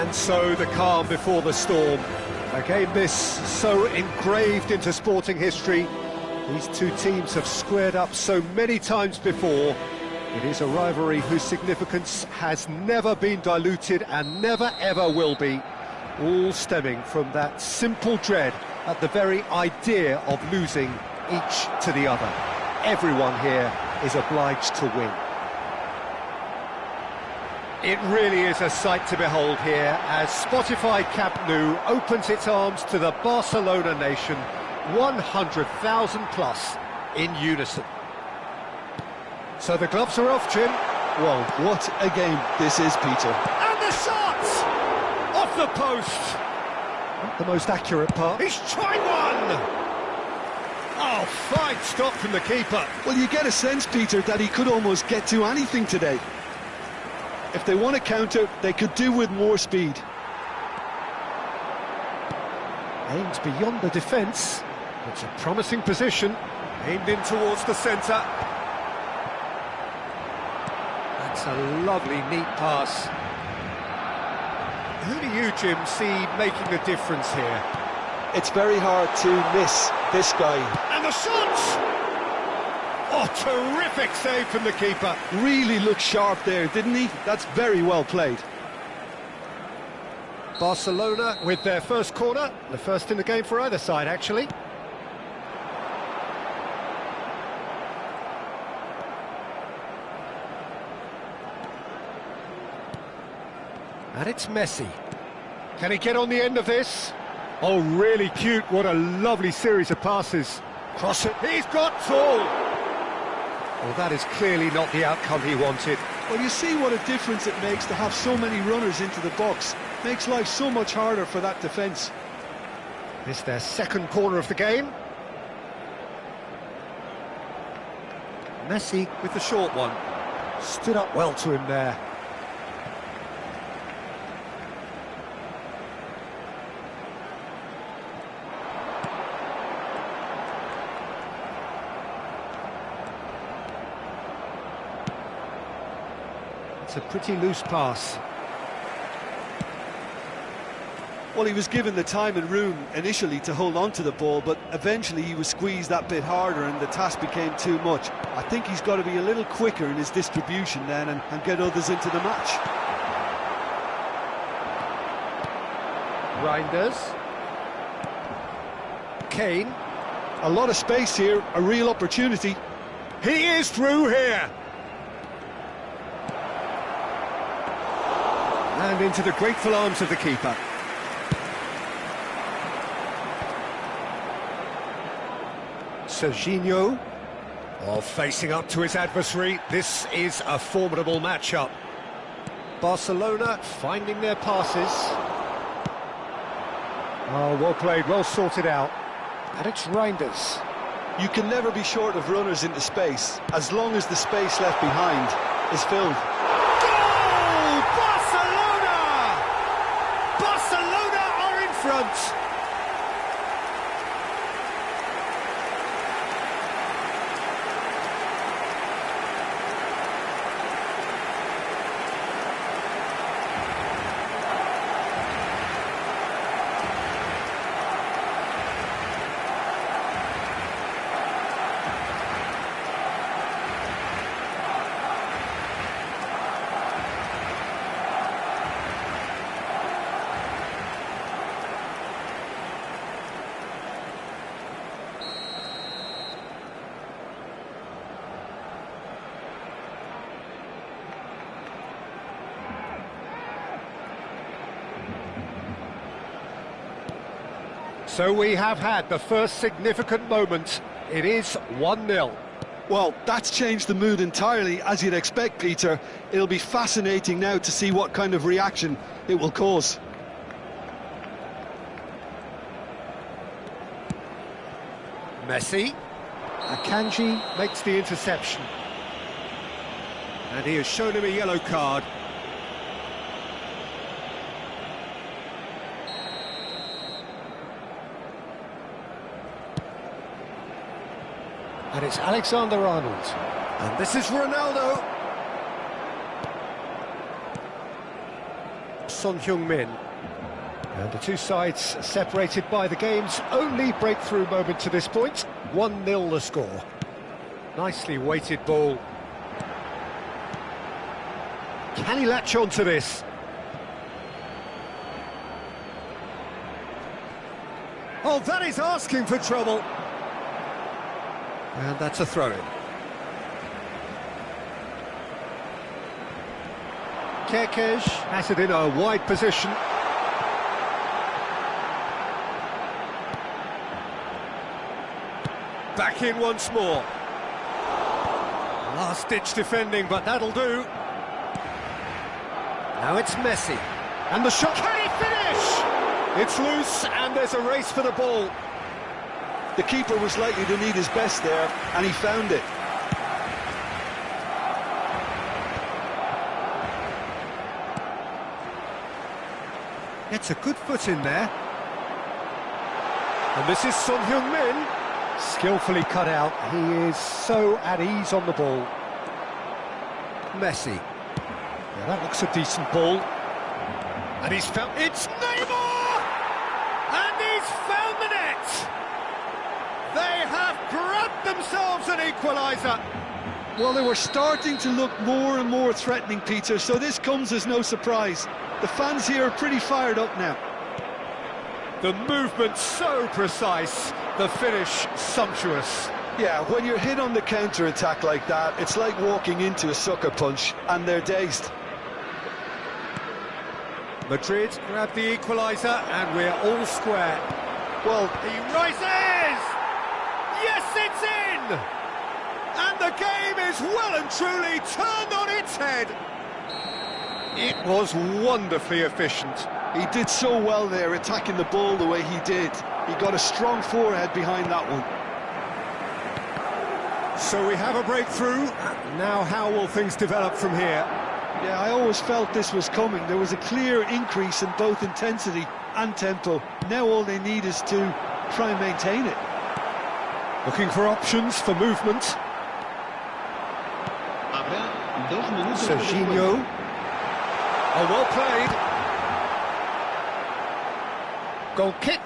And so the calm before the storm. A game this so engraved into sporting history. These two teams have squared up so many times before. It is a rivalry whose significance has never been diluted and never ever will be. All stemming from that simple dread at the very idea of losing each to the other. Everyone here is obliged to win. It really is a sight to behold here as Spotify Camp Nou opens its arms to the Barcelona nation, 100,000 plus in unison. So the gloves are off, Jim. Well, what a game this is, Peter. And the shot! Off the post! Not the most accurate part. He's tried one! Oh, fine stop from the keeper. Well, you get a sense, Peter, that he could almost get to anything today. If they want to counter, they could do with more speed. Aimed beyond the defence. It's a promising position. Aimed in towards the centre. That's a lovely, neat pass. Who do you, Jim, see making the difference here? It's very hard to miss this guy. And the shot! Oh, terrific save from the keeper. Really looked sharp there, didn't he? That's very well played. Barcelona with their first corner, the first in the game for either side, actually. And it's Messi. Can he get on the end of this? Oh, really cute. What a lovely series of passes. Cross it. He's got all. Well, that is clearly not the outcome he wanted. Well, you see what a difference it makes to have so many runners into the box. Makes life so much harder for that defence. This their second corner of the game. Messi with the short one. Stood up well to him there. It's a pretty loose pass. Well, he was given the time and room initially to hold on to the ball, but eventually he was squeezed that bit harder and the task became too much. I think he's got to be a little quicker in his distribution then and get others into the match. Reinders. Kane. A lot of space here, a real opportunity. He is through here. And into the grateful arms of the keeper. Serginho, facing up to his adversary. This is a formidable matchup. Barcelona finding their passes. Oh, well played, well sorted out. And it's Reinders. You can never be short of runners into space, as long as the space left behind is filled. Goal! Barcelona! Barcelona are in front. So we have had the first significant moment. It is 1-0. Well, that's changed the mood entirely, as you'd expect, Peter. It'll be fascinating now to see what kind of reaction it will cause. Messi. Akanji makes the interception. And he has shown him a yellow card. And it's Alexander-Arnold. And this is Ronaldo. Son Heung-min. And the two sides separated by the game's only breakthrough moment to this point. 1-0 the score. Nicely weighted ball. Can he latch on to this? Oh, that is asking for trouble. And that's a throw-in. Kerkez has it in a wide position. Back in once more. Last-ditch defending, but that'll do. Now it's Messi. And the shot. Can he finish? It's loose, and there's a race for the ball. The keeper was likely to need his best there, and he found it. Gets a good foot in there. And this is Son Heung-min. Skillfully cut out. He is so at ease on the ball. Messi. Yeah, that looks a decent ball. And he's found... It's Neymar! And he's found the net! They have grabbed themselves an equaliser. Well, they were starting to look more and more threatening, Peter, so this comes as no surprise. The fans here are pretty fired up now. The movement so precise, the finish sumptuous. Yeah, when you're hit on the counter-attack like that, it's like walking into a sucker punch, and they're dazed. Madrid grab the equaliser, and we're all square. Well, he rises! Yes, it's in! And the game is well and truly turned on its head. It was wonderfully efficient. He did so well there, attacking the ball the way he did. He got a strong forehead behind that one. So we have a breakthrough. Now how will things develop from here? Yeah, I always felt this was coming. There was a clear increase in both intensity and tempo. Now all they need is to try and maintain it. Looking for options for movement. Serginho. Oh, well played. Goal kick,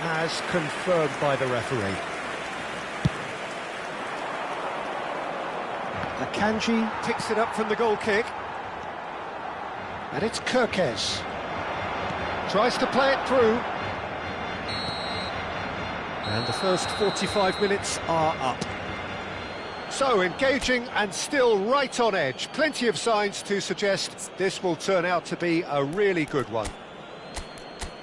as confirmed by the referee. Akanji picks it up from the goal kick. And it's Kerkez. Tries to play it through. And the first 45 minutes are up. So, engaging and still right on edge. Plenty of signs to suggest this will turn out to be a really good one.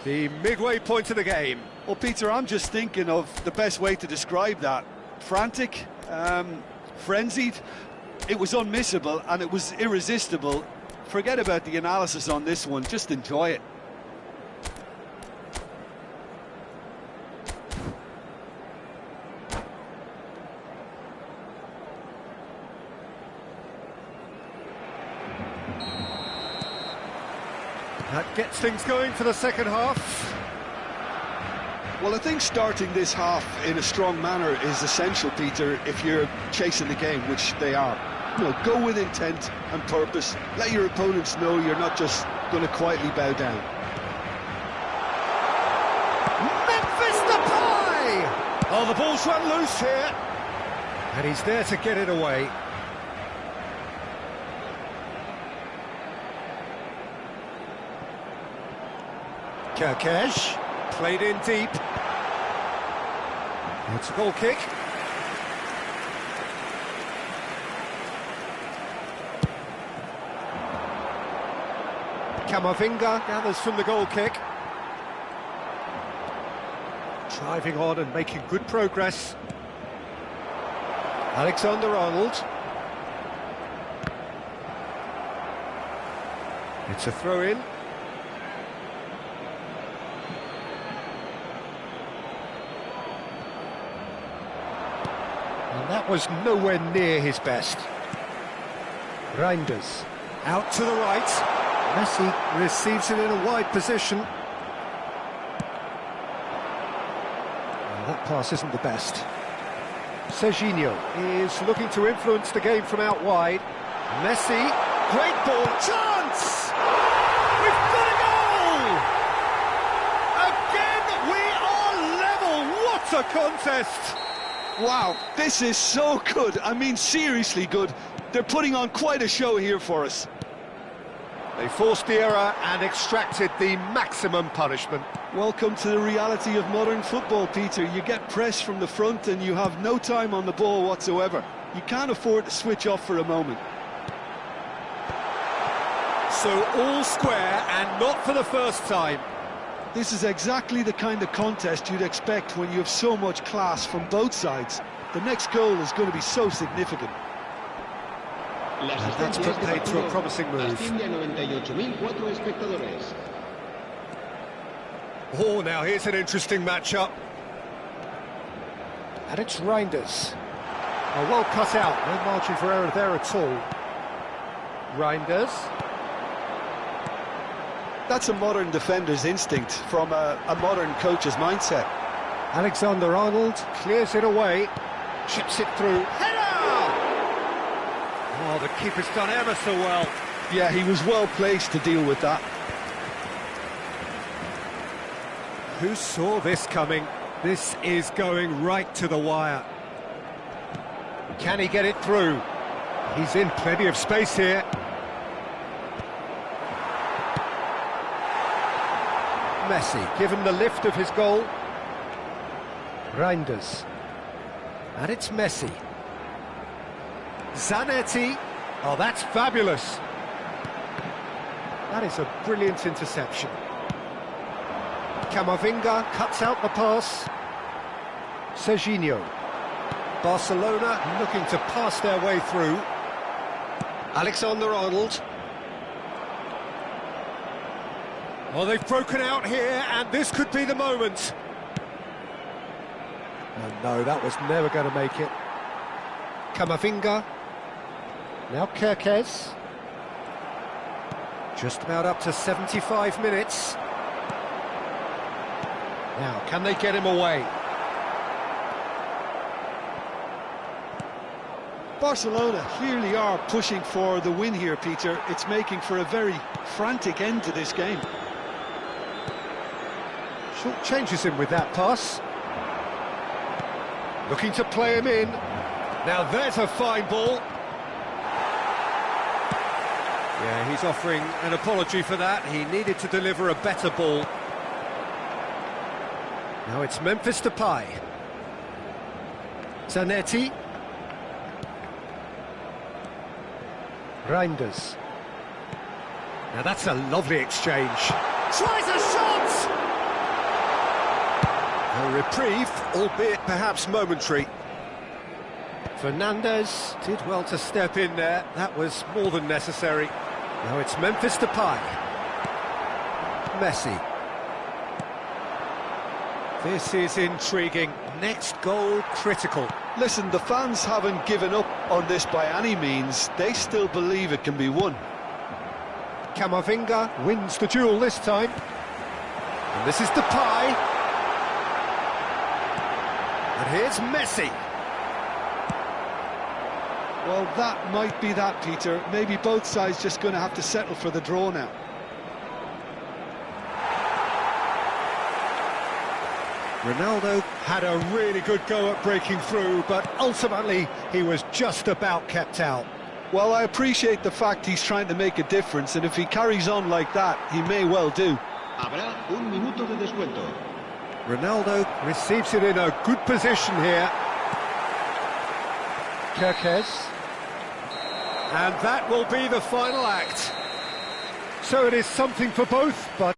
The midway point of the game. Well, Peter, I'm just thinking of the best way to describe that. Frantic, frenzied. It was unmissable and it was irresistible. Forget about the analysis on this one, just enjoy it. That gets things going for the second half. Well, I think starting this half in a strong manner is essential, Peter, if you're chasing the game, which they are. You know, go with intent and purpose. Let your opponents know you're not just going to quietly bow down. Memphis Depay! Oh, the ball's run loose here. And he's there to get it away. Kerkez, played in deep. It's a goal kick. Camavinga gathers from the goal kick. Driving on and making good progress. Alexander-Arnold. It's a throw-in. And that was nowhere near his best. Reinders out to the right. Messi receives it in a wide position. Well, that pass isn't the best. Serginho is looking to influence the game from out wide. Messi, great ball, chance! We've got to go! What a contest! Wow, this is so good. I mean, seriously good. They're putting on quite a show here for us. They forced the error and extracted the maximum punishment. Welcome to the reality of modern football, Peter. You get pressed from the front and you have no time on the ball whatsoever. You can't afford to switch off for a moment. So all square, and not for the first time. This is exactly the kind of contest you'd expect when you have so much class from both sides. The next goal is going to be so significant. That's put paid to a promising move. Oh, now here's an interesting matchup. And it's Reinders. Oh, well cut out, no margin for error there at all. Reinders. That's a modern defender's instinct from a modern coach's mindset. Alexander-Arnold clears it away, chips it through. Header! Oh, the keeper's done ever so well. Yeah, he was well placed to deal with that. Who saw this coming? This is going right to the wire. Can he get it through? He's in plenty of space here. Messi, given the lift of his goal. Reinders. And it's Messi. Zanetti. Oh, that's fabulous. That is a brilliant interception. Camavinga cuts out the pass. Serginho. Barcelona looking to pass their way through. Alexander-Arnold. Oh, they've broken out here, and this could be the moment. Oh, no, that was never going to make it. Camavinga. Now Kerkez. Just about up to 75 minutes. Now, can they get him away? Barcelona clearly are pushing for the win here, Peter. It's making for a very frantic end to this game. Short changes him with that pass. Looking to play him in. Now there's a fine ball. Yeah, he's offering an apology for that. He needed to deliver a better ball. Now it's Memphis Depay. Zanetti. Reinders. Now that's a lovely exchange. Tries a shot! A reprieve, albeit perhaps momentary. Fernandes did well to step in there. That was more than necessary. Now it's Memphis Depay. Messi. This is intriguing. Next goal critical. Listen, the fans haven't given up on this by any means. They still believe it can be won. Camavinga wins the duel this time. And this is Depay. And here's Messi. Well, that might be that, Peter. Maybe both sides just going to have to settle for the draw now. Ronaldo had a really good go at breaking through, but ultimately he was just about kept out. Well, I appreciate the fact he's trying to make a difference, and if he carries on like that, he may well do. Habrá un minuto de descuento. Ronaldo receives it in a good position here. Kerkez. And that will be the final act. So it is something for both, but